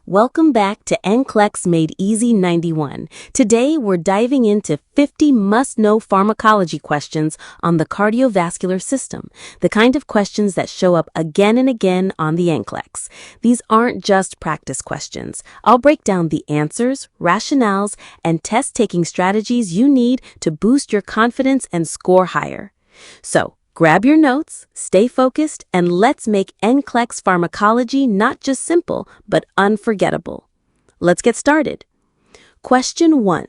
Welcome back to Nclex Made Easy 91. Today, we're diving into 50 must-know pharmacology questions on the cardiovascular system, the kind of questions that show up again and again on the Nclex. These aren't just practice questions. I'll break down the answers, rationales, and test-taking strategies you need to boost your confidence and score higher. So, grab your notes, stay focused, and let's make Nclex pharmacology not just simple, but unforgettable. Let's get started. Question 1.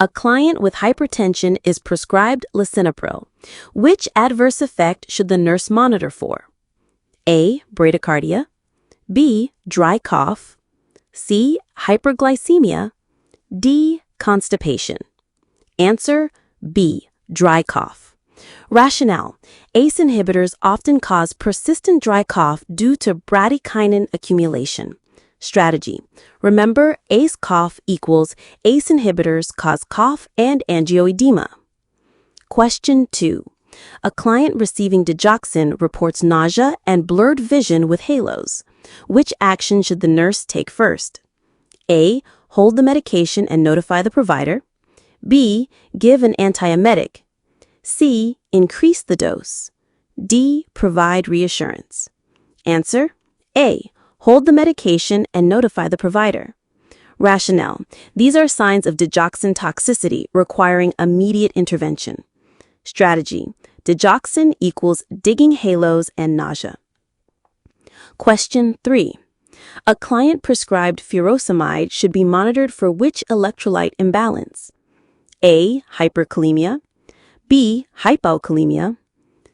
A client with hypertension is prescribed lisinopril. Which adverse effect should the nurse monitor for? A. Bradycardia. B. Dry cough. C. Hyperglycemia. D. Constipation. Answer B. Dry cough. Rationale: ACE inhibitors often cause persistent dry cough due to bradykinin accumulation. Strategy: remember, ACE cough equals ACE inhibitors cause cough and angioedema. Question 2. A client receiving digoxin reports nausea and blurred vision with halos. Which action should the nurse take first? A. Hold the medication and notify the provider. B. Give an antiemetic. C. Increase the dose. D. Provide reassurance. Answer: A. Hold the medication and notify the provider. Rationale: these are signs of digoxin toxicity requiring immediate intervention. Strategy: digoxin equals digging halos and nausea. Question 3. A client prescribed furosemide should be monitored for which electrolyte imbalance? A. Hyperkalemia. B. Hypokalemia.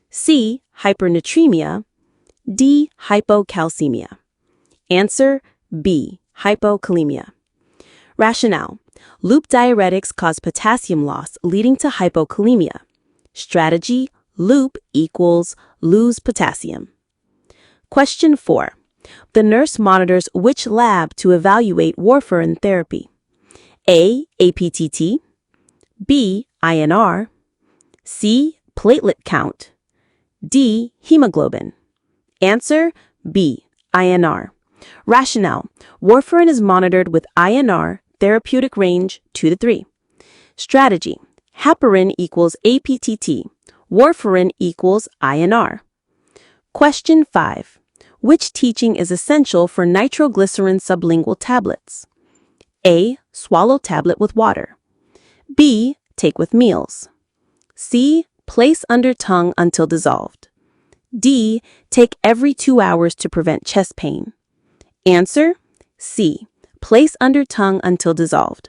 C. Hypernatremia. D. Hypocalcemia. Answer B. Hypokalemia. Rationale: loop diuretics cause potassium loss leading to hypokalemia. Strategy: loop equals lose potassium. Question 4. The nurse monitors which lab to evaluate warfarin therapy? A. APTT. B. INR. C. Platelet count. D. Hemoglobin. Answer B. INR. Rationale: warfarin is monitored with INR therapeutic range 2 to 3. Strategy: heparin equals APTT. Warfarin equals INR. Question 5. Which teaching is essential for nitroglycerin sublingual tablets? A. Swallow tablet with water. B. Take with meals. C. Place under tongue until dissolved. D. Take every 2 hours to prevent chest pain. Answer C. Place under tongue until dissolved.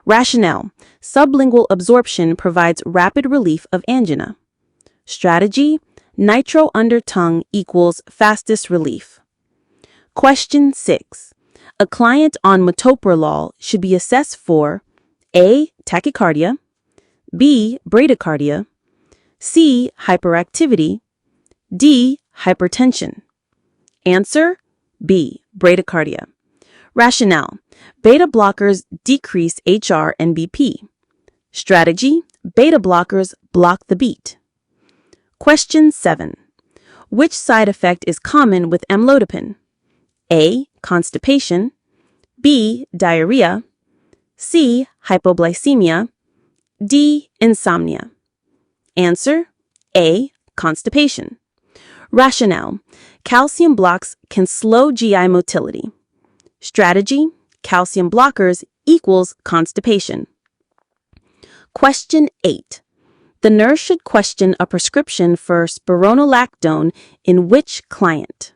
Rationale: sublingual absorption provides rapid relief of angina. Strategy: nitro under tongue equals fastest relief. Question 6. A client on metoprolol should be assessed for A. Tachycardia. B. Bradycardia. C. Hyperactivity. D. Hypertension. Answer B. Bradycardia. Rationale: beta blockers decrease HR and BP. Strategy: beta blockers block the beat. Question 7. Which side effect is common with amlodipine? A. Constipation. B. Diarrhea. C. Hypoglycemia. D. Insomnia. Answer A. Constipation. Rationale: calcium blocks can slow GI motility. Strategy: calcium blockers equals constipation. Question 8. The nurse should question a prescription for spironolactone in which client?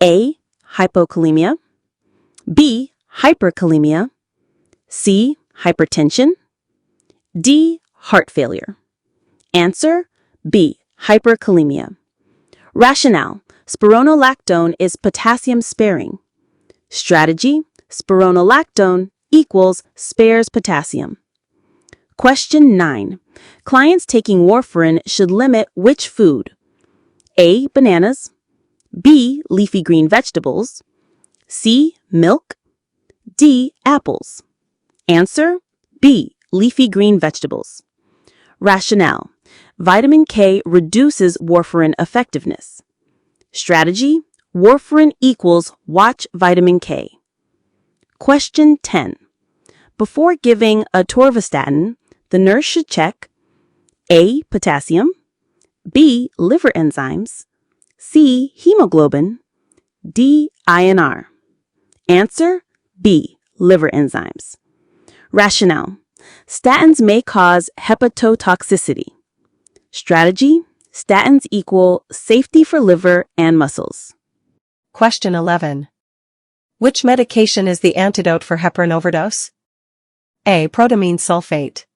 A. Hypokalemia. B. Hyperkalemia. C. Hypertension. D. Heart failure. Answer B. Hyperkalemia. Rationale: spironolactone is potassium sparing. Strategy: spironolactone equals spares potassium. Question 9. Clients taking warfarin should limit which food? A. Bananas. B. Leafy green vegetables. C. Milk. D. Apples. Answer B. Leafy green vegetables. Rationale: vitamin K reduces warfarin effectiveness. Strategy: warfarin equals watch vitamin K. Question 10. Before giving atorvastatin, the nurse should check A. Potassium, B. Liver enzymes, C. Hemoglobin, D. INR. Answer B. Liver enzymes. Rationale. Statins may cause hepatotoxicity. Strategy. Statins equal safety for liver and muscles. Question 11. Which medication is the antidote for heparin overdose? A. Protamine sulfate,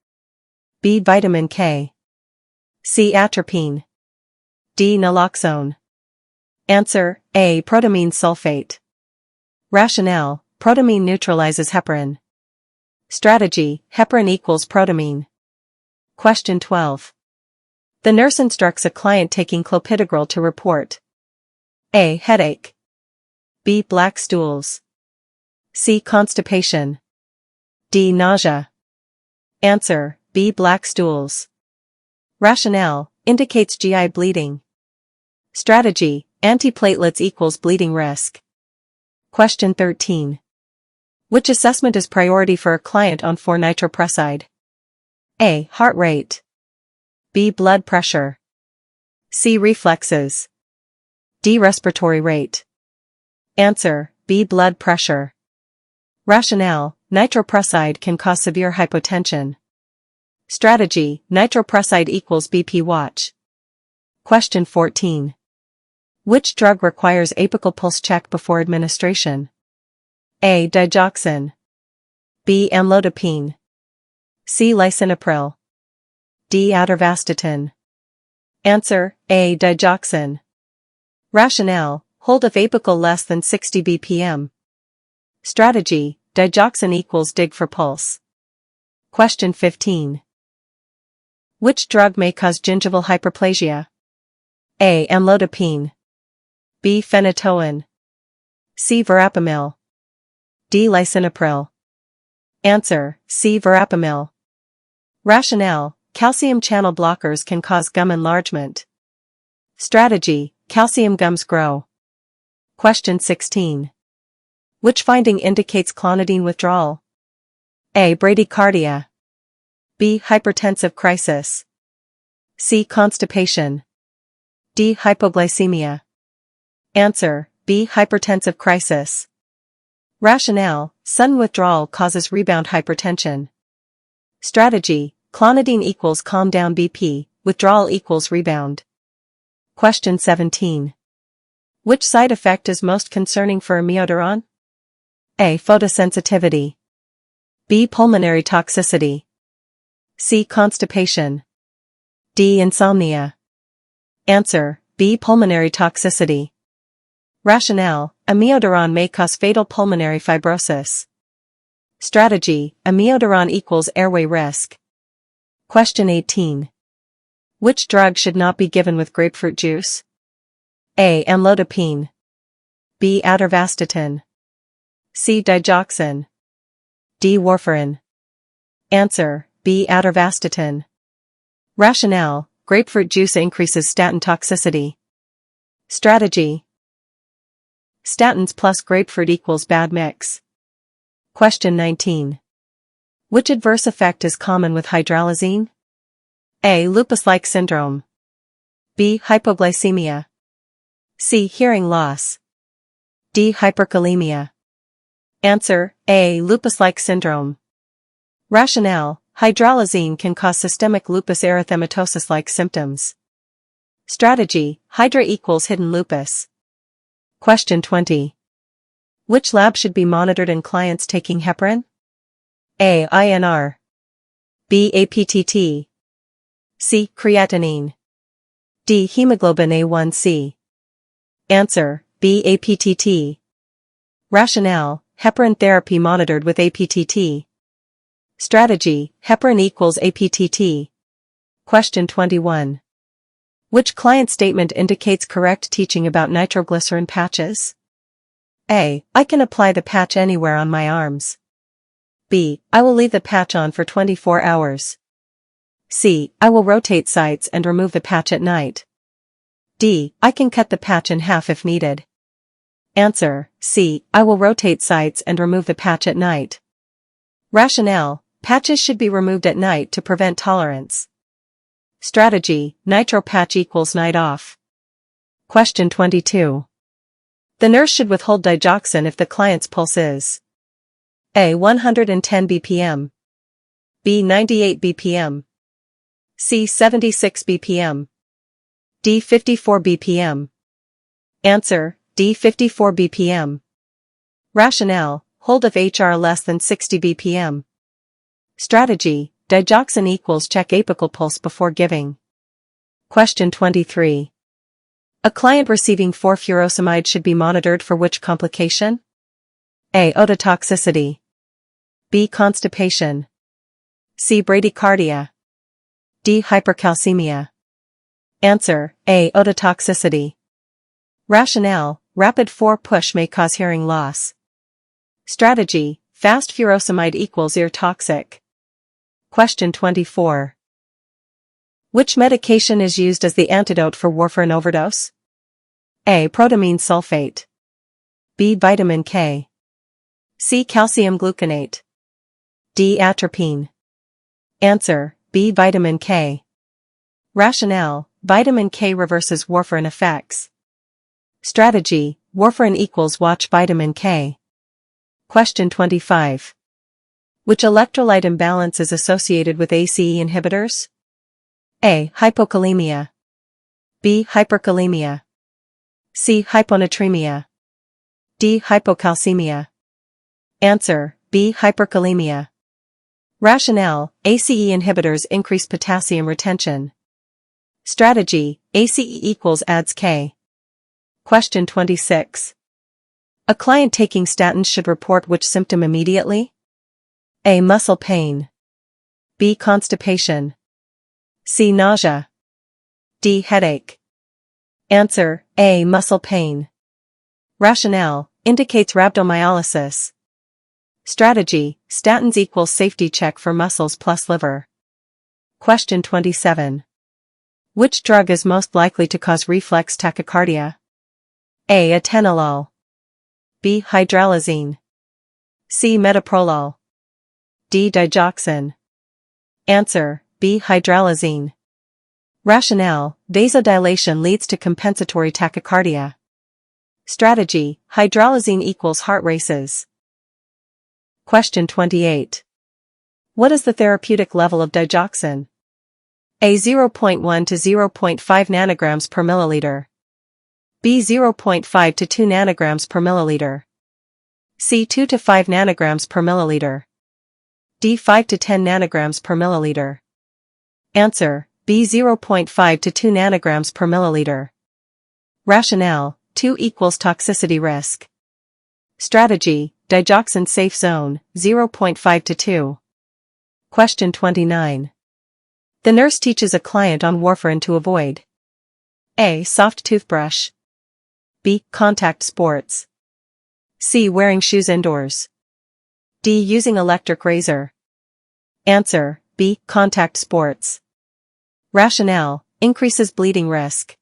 B. Vitamin K, C. Atropine, D. Naloxone. Answer A. Protamine sulfate. Rationale. Protamine neutralizes heparin. Strategy. Heparin equals protamine. Question 12. The nurse instructs a client taking clopidogrel to report A. Headache, B. Black stools, C. Constipation, D. Nausea. Answer B. Black stools. Rationale. Indicates GI bleeding. Strategy. Antiplatelets equals bleeding risk. Question 13. Which assessment is priority for a client on 4-nitroprusside? A. Heart rate, B. Blood pressure, C. Reflexes, D. Respiratory rate. Answer B. Blood pressure. Rationale. Nitroprusside can cause severe hypotension. Strategy. Nitroprusside equals BP watch. Question 14. Which drug requires apical pulse check before administration? A. Digoxin, B. Amlodipine, C. Lisinopril, D. Atorvastatin. Answer A. Digoxin. Rationale. Hold of apical less than 60 bpm. Strategy. Digoxin equals dig for pulse. Question 15. Which drug may cause gingival hyperplasia? A. Amlodipine, B. Phenytoin, C. Verapamil, D. Lisinopril. Answer C. Verapamil. Rationale. Calcium channel blockers can cause gum enlargement. Strategy. Calcium gums grow. Question 16. Which finding indicates clonidine withdrawal? A. Bradycardia, B. Hypertensive crisis, C. Constipation, D. Hypoglycemia. Answer B. Hypertensive crisis. Rationale. Sudden withdrawal causes rebound hypertension. Strategy. Clonidine equals calm down BP, withdrawal equals rebound. Question 17. Which side effect is most concerning for amiodarone? A. Photosensitivity, B. Pulmonary toxicity, C. Constipation, D. Insomnia. Answer B. Pulmonary toxicity. Rationale. Amiodarone may cause fatal pulmonary fibrosis. Strategy. Amiodarone equals airway risk. Question 18. Which drug should not be given with grapefruit juice? A. Amlodipine, B. Atorvastatin, C. Digoxin, D. Warfarin. Answer B. Atorvastatin. Rationale. Grapefruit juice increases statin toxicity. Strategy. Statins plus grapefruit equals bad mix. Question 19. Which adverse effect is common with hydralazine? A. Lupus-like syndrome, B. Hypoglycemia, C. Hearing loss, D. Hyperkalemia. Answer A. Lupus-like syndrome. Rationale. Hydralazine can cause systemic lupus erythematosus-like symptoms. Strategy. Hydra equals hidden lupus. Question 20. Which lab should be monitored in clients taking heparin? A. INR, B. APTT, C. Creatinine, D. Hemoglobin A1C. Answer B. APTT. Rationale. Heparin therapy monitored with APTT. Strategy. Heparin equals APTT. Question 21. Which client statement indicates correct teaching about nitroglycerin patches? A. I can apply the patch anywhere on my arms. B. I will leave the patch on for 24 hours. C. I will rotate sites and remove the patch at night. D. I can cut the patch in half if needed. Answer, C. I will rotate sites and remove the patch at night. Rationale, patches should be removed at night to prevent tolerance. Strategy, nitro patch equals night off. Question 22. The nurse should withhold digoxin if the client's pulse is A. 110 bpm, B. 98 bpm, C. 76 bpm, D. 54 bpm. Answer, D. 54 bpm. Rationale, hold if HR less than 60 bpm. Strategy, digoxin equals check apical pulse before giving. Question 23. A client receiving 4-furosemide should be monitored for which complication? A. Ototoxicity, B. Constipation, C. Bradycardia, D. Hypercalcemia. Answer, A. Ototoxicity. Rationale, rapid 4-push may cause hearing loss. Strategy, fast furosemide equals ear toxic. Question 24. Which medication is used as the antidote for warfarin overdose? A. Protamine sulfate, B. Vitamin K, C. Calcium gluconate, D. Atropine. Answer, B. Vitamin K. Rationale, vitamin K reverses warfarin effects. Strategy, warfarin equals watch vitamin K. Question 25. Which electrolyte imbalance is associated with ACE inhibitors? A. Hypokalemia, B. Hyperkalemia, C. Hyponatremia, D. Hypocalcemia. Answer, B. Hyperkalemia. Rationale, ACE inhibitors increase potassium retention. Strategy, ACE equals adds K. Question 26. A client taking statins should report which symptom immediately? A. Muscle pain, B. Constipation, C. Nausea, D. Headache. Answer, A. Muscle pain. Rationale, indicates rhabdomyolysis. Strategy, statins equals safety check for muscles plus liver. Question 27. Which drug is most likely to cause reflex tachycardia? A. Atenolol, B. Hydralazine, C. Metoprolol, D. Digoxin. Answer, B. Hydralazine. Rationale, vasodilation leads to compensatory tachycardia. Strategy, hydralazine equals heart races. Question 28. What is the therapeutic level of digoxin? A. 0.1 to 0.5 nanograms per milliliter, B. 0.5 to 2 nanograms per milliliter, C. 2 to 5 nanograms per milliliter, D. 5 to 10 nanograms per milliliter. Answer, B. 0.5 to 2 nanograms per milliliter. Rationale, 2 equals toxicity risk. Strategy, digoxin safe zone, 0.5 to 2. Question 29. The nurse teaches a client on warfarin to avoid A. Soft toothbrush, B. Contact sports, C. Wearing shoes indoors, D. Using electric razor. Answer, B. Contact sports. Rationale, increases bleeding risk.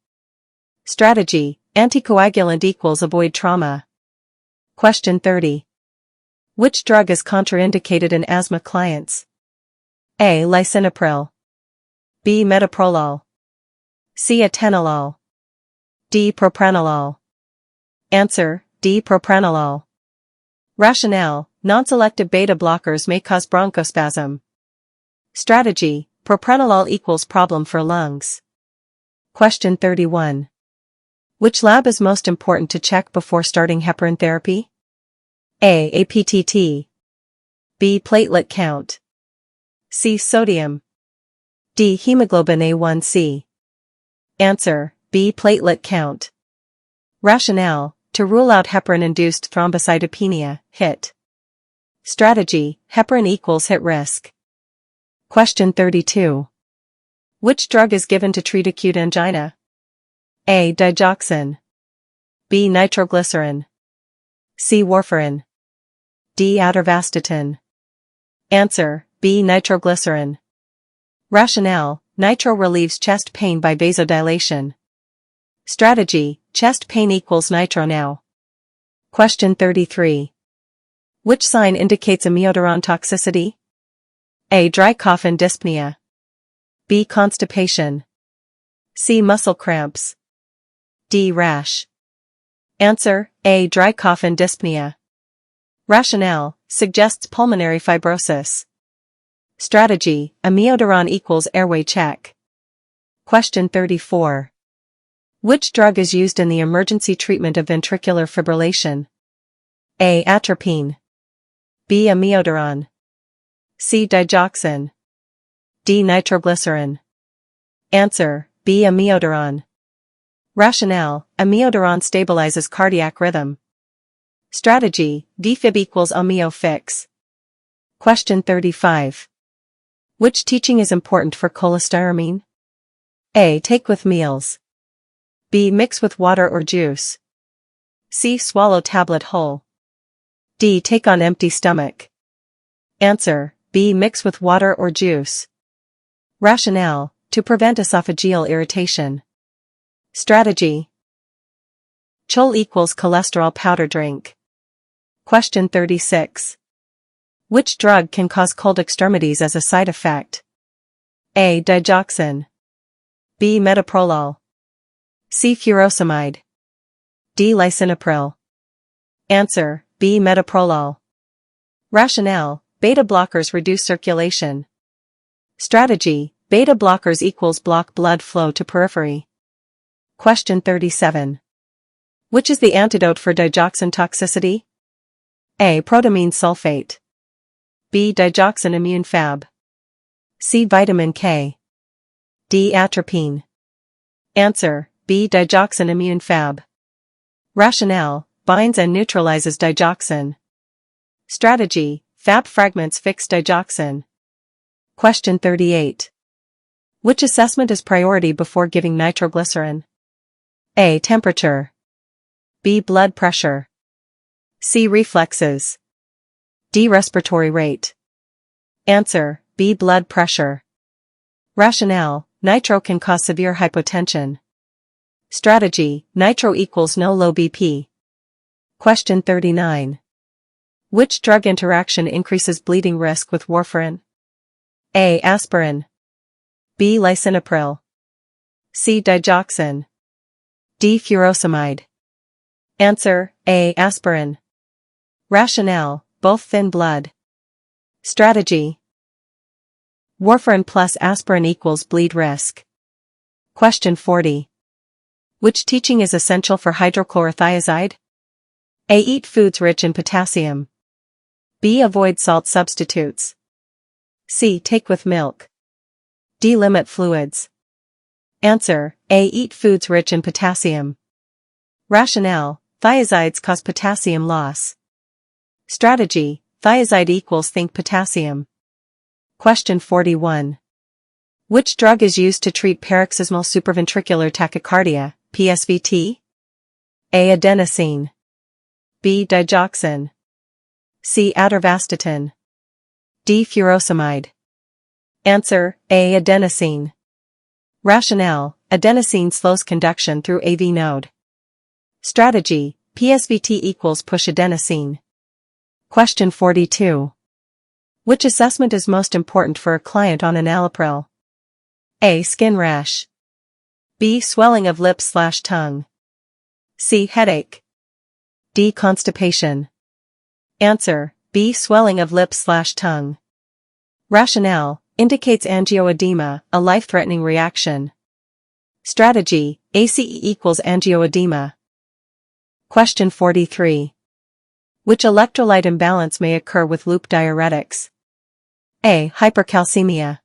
Strategy, anticoagulant equals avoid trauma. Question 30. Which drug is contraindicated in asthma clients? A. Lisinopril, B. Metoprolol, C. Atenolol, D. Propranolol. Answer, D. Propranolol. Rationale, non-selective beta blockers may cause bronchospasm. Strategy, propranolol equals problem for lungs. Question 31. Which lab is most important to check before starting heparin therapy? A. APTT, B. Platelet count, C. Sodium, D. Hemoglobin A1C. Answer, B. Platelet count. Rationale, to rule out heparin-induced thrombocytopenia, HIT. Strategy, heparin equals HIT risk. Question 32. Which drug is given to treat acute angina? A. Digoxin, B. Nitroglycerin, C. Warfarin, D. Atorvastatin. Answer, B. Nitroglycerin. Rationale, nitro relieves chest pain by vasodilation. Strategy, chest pain equals nitro now. Question 33. Which sign indicates amiodarone toxicity? A. Dry cough and dyspnea. B. Constipation. C. Muscle cramps. D. Rash. Answer: A. Dry cough and dyspnea. Rationale: suggests pulmonary fibrosis. Strategy: amiodarone equals airway check. Question 34. Which drug is used in the emergency treatment of ventricular fibrillation? A. Atropine. B. Amiodarone. C. Digoxin. D. Nitroglycerin. Answer: B. Amiodarone. Rationale: amiodarone stabilizes cardiac rhythm. Strategy: defib equals amio fix. Question 35. Which teaching is important for cholestyramine? A. Take with meals. B. Mix with water or juice. C. Swallow tablet whole. D. Take on empty stomach. Answer: B. Mix with water or juice. Rationale: to prevent esophageal irritation. Strategy: Chol equals cholesterol powder drink. Question 36. Which drug can cause cold extremities as a side effect? A. Digoxin. B. Metoprolol. C. Furosemide. D. Lisinopril. Answer: B. Metoprolol. Rationale: beta blockers reduce circulation. Strategy: beta blockers equals block blood flow to periphery. Question 37. Which is the antidote for digoxin toxicity? A. Protamine sulfate. B. Digoxin immune fab. C. Vitamin K. D. Atropine. Answer: B. Digoxin immune fab. Rationale: binds and neutralizes digoxin. Strategy: fab fragments fix digoxin. Question 38. Which assessment is priority before giving nitroglycerin? A. Temperature. B. Blood pressure. C. Reflexes. D. Respiratory rate. Answer: B. Blood pressure. Rationale: nitro can cause severe hypotension. Strategy: nitro equals no low BP. Question 39. Which drug interaction increases bleeding risk with warfarin? A. Aspirin. B. Lisinopril. C. Digoxin. D. Furosemide. Answer: A. Aspirin. Rationale: both thin blood. Strategy: warfarin plus aspirin equals bleed risk. Question 40. Which teaching is essential for hydrochlorothiazide? A. Eat foods rich in potassium. B. Avoid salt substitutes. C. Take with milk. D. Limit fluids. Answer: A. Eat foods rich in potassium. Rationale: thiazides cause potassium loss. Strategy: thiazide equals think potassium. Question 41. Which drug is used to treat paroxysmal supraventricular tachycardia, PSVT? A. Adenosine. B. Digoxin. C. Atorvastatin. D. Furosemide. Answer: A. Adenosine. Rationale: adenosine slows conduction through AV node. Strategy: PSVT equals push adenosine. Question 42. Which assessment is most important for a client on enalapril? A. Skin rash. B. Swelling of lips/tongue. C. Headache. D. Constipation. Answer: B. Swelling of lips/tongue. Rationale: indicates angioedema, a life-threatening reaction. Strategy: ACE equals angioedema. Question 43. Which electrolyte imbalance may occur with loop diuretics? A. Hypercalcemia.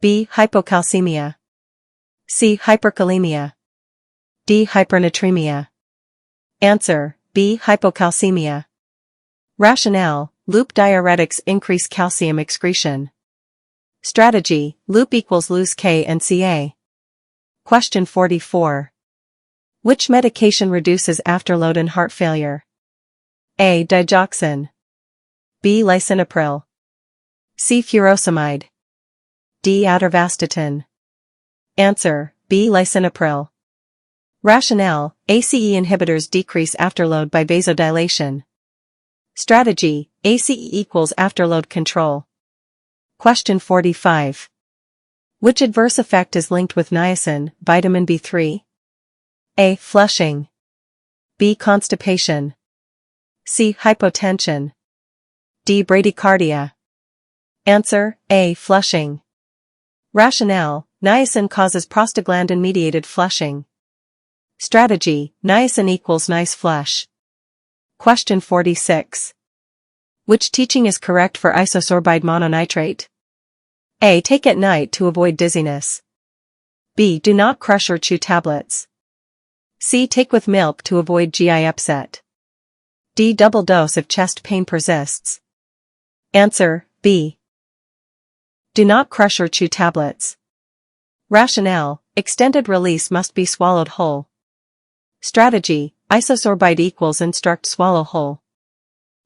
B. Hypocalcemia. C. Hyperkalemia. D. Hypernatremia. Answer: B. Hypocalcemia. Rationale: loop diuretics increase calcium excretion. Strategy: loop equals lose K and Ca. Question 44. Which medication reduces afterload in heart failure? A. Digoxin. B. Lisinopril. C. Furosemide. D. Atorvastatin. Answer: B. Lisinopril. Rationale: ACE inhibitors decrease afterload by vasodilation. Strategy: ACE equals afterload control. Question 45. Which adverse effect is linked with niacin, vitamin B3? A. Flushing. B. Constipation. C. Hypotension. D. Bradycardia. Answer: A. Flushing. Rationale: niacin causes prostaglandin-mediated flushing. Strategy: niacin equals nice flush. Question 46. Which teaching is correct for isosorbide mononitrate? A. Take at night to avoid dizziness. B. Do not crush or chew tablets. C. Take with milk to avoid GI upset. D. Double dose if chest pain persists. Answer: B. Do not crush or chew tablets. Rationale: extended release must be swallowed whole. Strategy: isosorbide equals instruct swallow whole.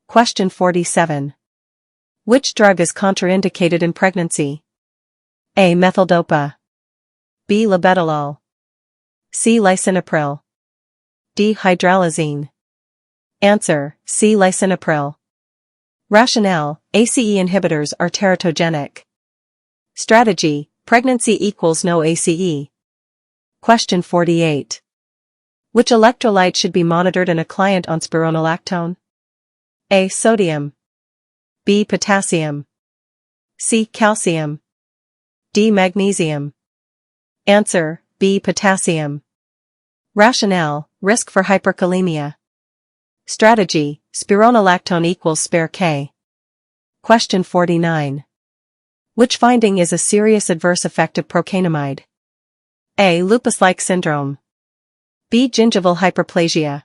Question 47. Which drug is contraindicated in pregnancy? A. Methyldopa. B. Labetalol. C. Lisinopril. D. Hydralazine. Answer: C. Lisinopril. Rationale: ACE inhibitors are teratogenic. Strategy: pregnancy equals no ACE. Question 48. Which electrolyte should be monitored in a client on spironolactone? A. Sodium. B. Potassium. C. Calcium. D. Magnesium. Answer: B. Potassium. Rationale: risk for hyperkalemia. Strategy: spironolactone equals spare K. Question 49. Which finding is a serious adverse effect of procainamide? A. Lupus-like syndrome. B. Gingival hyperplasia.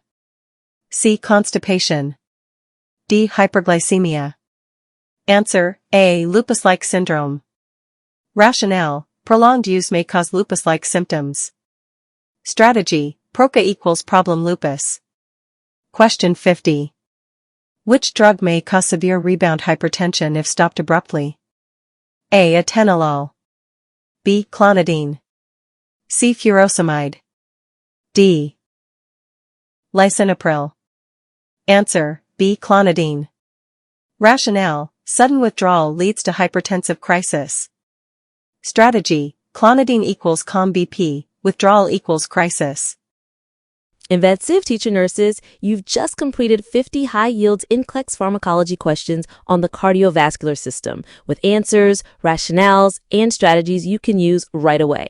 C. Constipation. D. Hyperglycemia. Answer: A. Lupus-like syndrome. Rationale: prolonged use may cause lupus-like symptoms. Strategy: proca equals problem lupus. Question 50. Which drug may cause severe rebound hypertension if stopped abruptly? A. Atenolol. B. Clonidine. C. Furosemide. D. Lisinopril. Answer: B. Clonidine. Rationale: sudden withdrawal leads to hypertensive crisis. Strategy: clonidine equals calm BP, withdrawal equals crisis. InventSiv teacher nurses, you've just completed 50 high-yield Nclex pharmacology questions on the cardiovascular system with answers, rationales, and strategies you can use right away.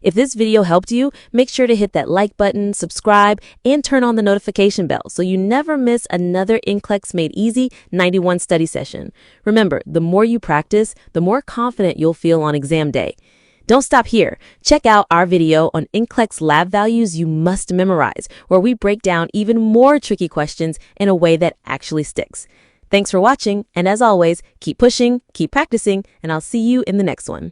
If this video helped you, make sure to hit that like button, subscribe, and turn on the notification bell so you never miss another Nclex Made Easy 91 study session. Remember, the more you practice, the more confident you'll feel on exam day. Don't stop here. Check out our video on Nclex lab values you must memorize, where we break down even more tricky questions in a way that actually sticks. Thanks for watching, and as always, keep pushing, keep practicing, and I'll see you in the next one.